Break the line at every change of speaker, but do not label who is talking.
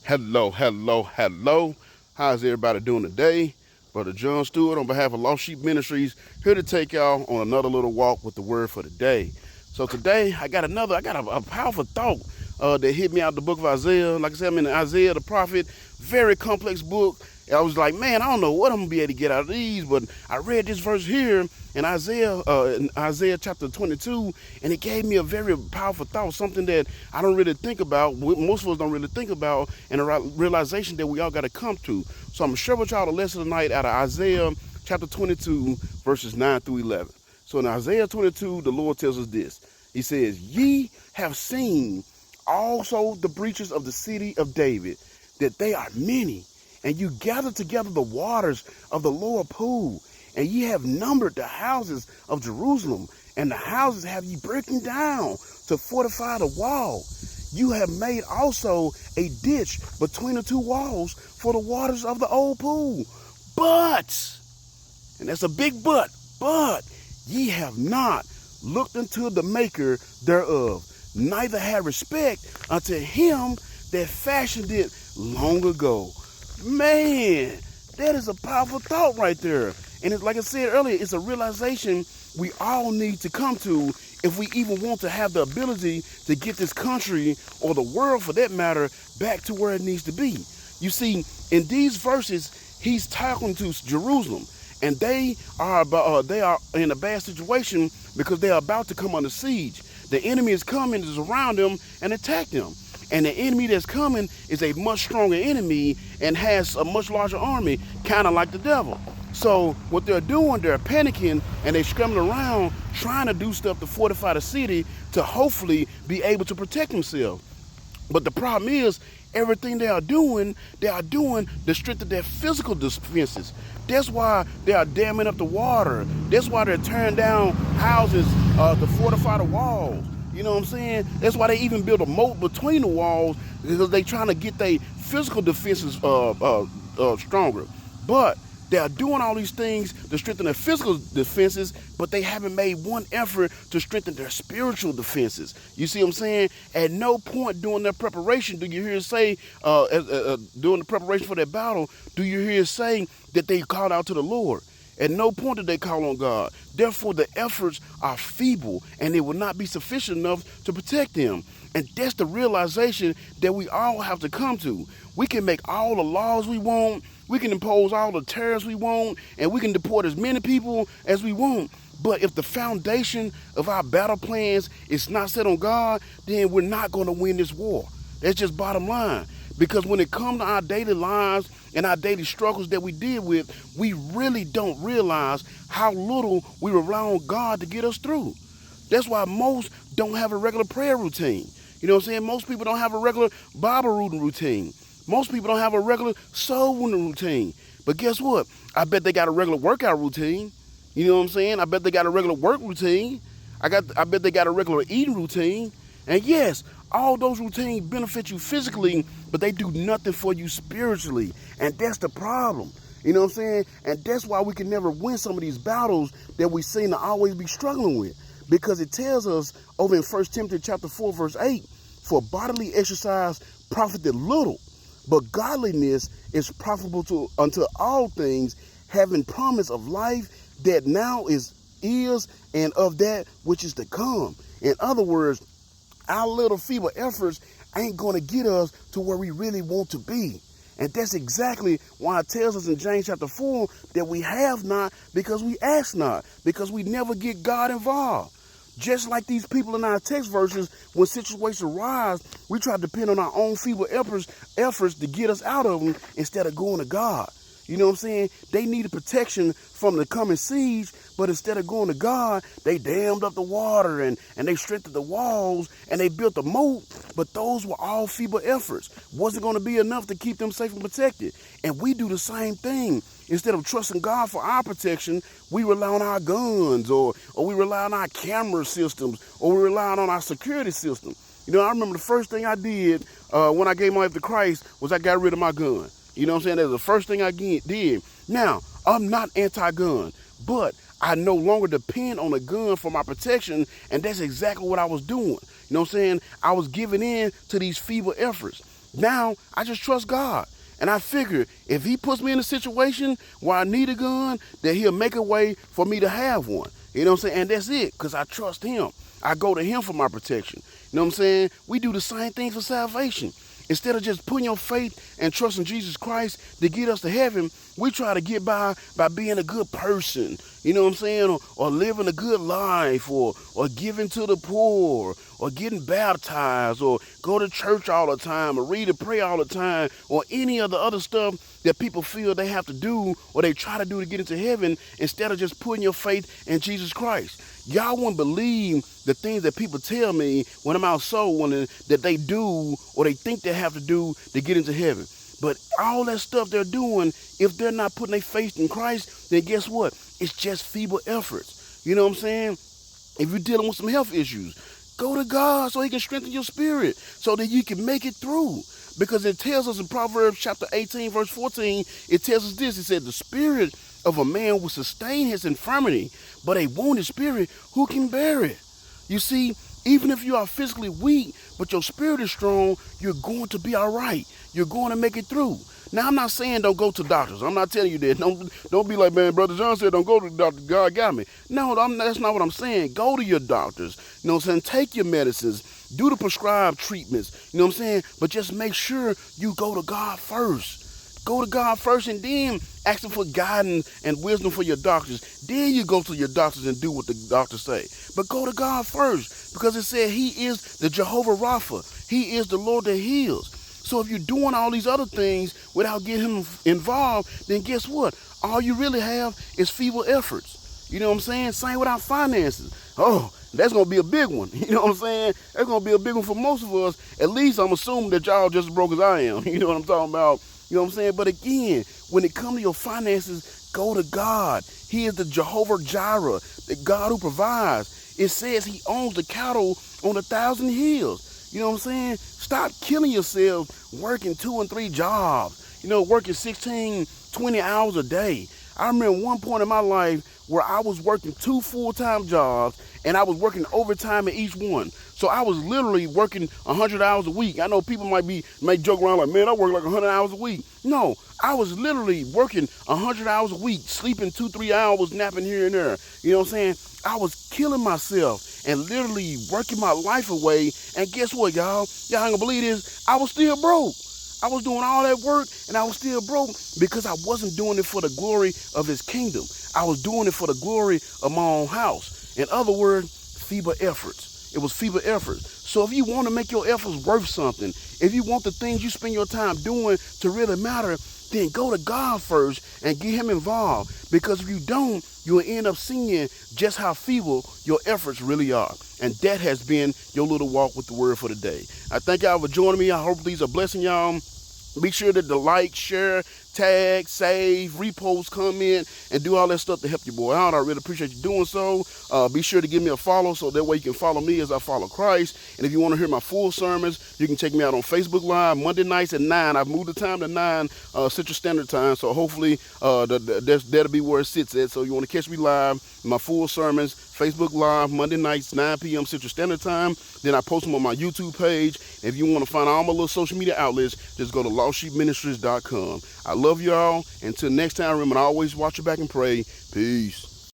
Hello, hello, hello. How's everybody doing today? Brother John Stewart on behalf of Lost Sheep Ministries, here to take y'all on another little walk with the word for the day. So today I got a powerful thought that hit me out the book of Isaiah. Like I said, I'm in Isaiah the prophet, very complex book. I was like, man, I don't know what I'm gonna be able to get out of these, but I read this verse here in Isaiah chapter 22, and it gave me a very powerful thought, something that I don't really think about, most of us don't really think about, and a realization that we all got to come to. So I'm gonna share with y'all the lesson tonight out of Isaiah chapter 22, verses 9 through 11. So in Isaiah 22, the Lord tells us this. He says, "Ye have seen also the breaches of the city of David, that they are many, and you gather together the waters of the lower pool, and ye have numbered the houses of Jerusalem, and the houses have ye broken down to fortify the wall. You have made also a ditch between the two walls for the waters of the old pool. But," and that's a big but ye have not looked unto the maker thereof, neither had respect unto him that fashioned it long ago. Man, that is a powerful thought right there. And it's like I said earlier, it's a realization we all need to come to if we even want to have the ability to get this country, or the world for that matter, back to where it needs to be. You see, in these verses, he's talking to Jerusalem, and they are in a bad situation because they are about to come under siege. The enemy is coming, is around them, and attack them. And the enemy that's coming is a much stronger enemy and has a much larger army, kind of like the devil. So what they're doing, they're panicking and they're scrambling around trying to do stuff to fortify the city to hopefully be able to protect themselves. But the problem is, everything they are doing to strengthen their physical defenses. That's why they are damming up the water. That's why they're tearing down houses to fortify the walls. You know what I'm saying? That's why they even build a moat between the walls, because they trying to get their physical defenses stronger. But they are doing all these things to strengthen their physical defenses, but they haven't made one effort to strengthen their spiritual defenses. You see what I'm saying? At no point during their preparation do you hear it say, during the preparation for their battle, do you hear it saying that they called out to the Lord. At no point did they call on God. Therefore, the efforts are feeble, and they will not be sufficient enough to protect them. And that's the realization that we all have to come to. We can make all the laws we want, we can impose all the tariffs we want, and we can deport as many people as we want. But if the foundation of our battle plans is not set on God, then we're not going to win this war. That's just bottom line. Because when it comes to our daily lives and our daily struggles that we deal with, we really don't realize how little we rely on God to get us through. That's why most don't have a regular prayer routine. You know what I'm saying? Most people don't have a regular Bible reading routine. Most people don't have a regular soul winning routine. But guess what? I bet they got a regular workout routine. You know what I'm saying? I bet they got a regular work routine. I bet they got a regular eating routine. And yes, all those routines benefit you physically, but they do nothing for you spiritually. And that's the problem. You know what I'm saying? And that's why we can never win some of these battles that we seem to always be struggling with. Because it tells us over in 1 Timothy chapter 4, verse 8, "For bodily exercise profiteth little, but godliness is profitable unto all things, having promise of life that now is, and of that which is to come." In other words, our little feeble efforts ain't going to get us to where we really want to be. And that's exactly why it tells us in James chapter 4 that we have not because we ask not, because we never get God involved. Just like these people in our text verses, when situations arise, we try to depend on our own feeble efforts to get us out of them instead of going to God. You know what I'm saying? They needed protection from the coming siege, but instead of going to God, they dammed up the water and they strengthened the walls and they built a moat, but those were all feeble efforts. Wasn't going to be enough to keep them safe and protected. And we do the same thing. Instead of trusting God for our protection, we rely on our guns, or we rely on our camera systems, or we rely on our security system. You know, I remember the first thing I did when I gave my life to Christ was I got rid of my gun. You know what I'm saying? That's the first thing I did. Now, I'm not anti-gun, but I no longer depend on a gun for my protection, and that's exactly what I was doing. You know what I'm saying? I was giving in to these feeble efforts. Now I just trust God. And I figure if he puts me in a situation where I need a gun, that he'll make a way for me to have one. You know what I'm saying? And that's it, because I trust him. I go to him for my protection. You know what I'm saying? We do the same thing for salvation. Instead of just putting your faith and trusting Jesus Christ to get us to heaven, we try to get by being a good person, you know what I'm saying, or living a good life, or giving to the poor, or getting baptized, or go to church all the time, or read and pray all the time, or any of the other stuff that people feel they have to do or they try to do to get into heaven, instead of just putting your faith in Jesus Christ. Y'all wouldn't believe the things that people tell me when I'm out soul winning that they do or they think they have to do to get into heaven. But all that stuff they're doing, if they're not putting their faith in Christ, then guess what? It's just feeble efforts. You know what I'm saying? If you're dealing with some health issues, go to God so he can strengthen your spirit so that you can make it through. Because it tells us in Proverbs chapter 18, verse 14, it tells us this. It said, the spirit of a man will sustain his infirmity, but a wounded spirit, who can bear it? You see, even if you are physically weak, but your spirit is strong, you're going to be all right. You're going to make it through. Now, I'm not saying don't go to doctors. I'm not telling you that. Don't be like, man, Brother John said don't go to the doctor. God got me. No, that's not what I'm saying. Go to your doctors. You know what I'm saying? Take your medicines. Do the prescribed treatments. You know what I'm saying? But just make sure you go to God first. Go to God first, and then ask him for guidance and wisdom for your doctors. Then you go to your doctors and do what the doctors say. But go to God first, because it said he is the Jehovah Rapha. He is the Lord that heals. So if you're doing all these other things without getting him involved, then guess what? All you really have is feeble efforts. You know what I'm saying? Same with our finances. Oh, that's going to be a big one. You know what I'm saying? That's going to be a big one for most of us. At least I'm assuming that y'all just as broke as I am. You know what I'm talking about? You know what I'm saying? But again, when it comes to your finances, go to God. He is the Jehovah Jireh, the God who provides. It says he owns the cattle on 1,000 hills. You know what I'm saying? Stop killing yourself working 2 and 3 jobs. You know, working 16, 20 hours a day. I remember one point in my life where I was working 2 full-time jobs and I was working overtime in each one. So I was literally working 100 hours a week. I know people might joke around like, man, I work like 100 hours a week. No, I was literally working 100 hours a week, sleeping 2-3 hours, napping here and there. You know what I'm saying? I was killing myself and literally working my life away. And guess what, y'all? Y'all ain't gonna believe this. I was still broke. I was doing all that work and I was still broke because I wasn't doing it for the glory of his kingdom. I was doing it for the glory of my own house. In other words, feeble efforts. It was feeble efforts. So if you want to make your efforts worth something, if you want the things you spend your time doing to really matter, then go to God first and get him involved. Because if you don't, you'll end up seeing just how feeble your efforts really are. And that has been your little walk with the word for the day. I thank y'all for joining me. I hope these are blessing y'all. Be sure to like, share, tag, save, repost, comment, and do all that stuff to help your boy out. I really appreciate you doing so. Be sure to give me a follow so that way you can follow me as I follow Christ. And if you want to hear my full sermons, you can check me out on Facebook Live Monday nights at 9. I've moved the time to 9 Central Standard Time, so hopefully that'll be where it sits at. So you want to catch me live, my full sermons, Facebook Live Monday nights, 9 p.m. Central Standard Time. Then I post them on my YouTube page. If you want to find all my little social media outlets, just go to lostsheepministries.com. I love y'all. Until next time, remember, always watch your back and pray. Peace.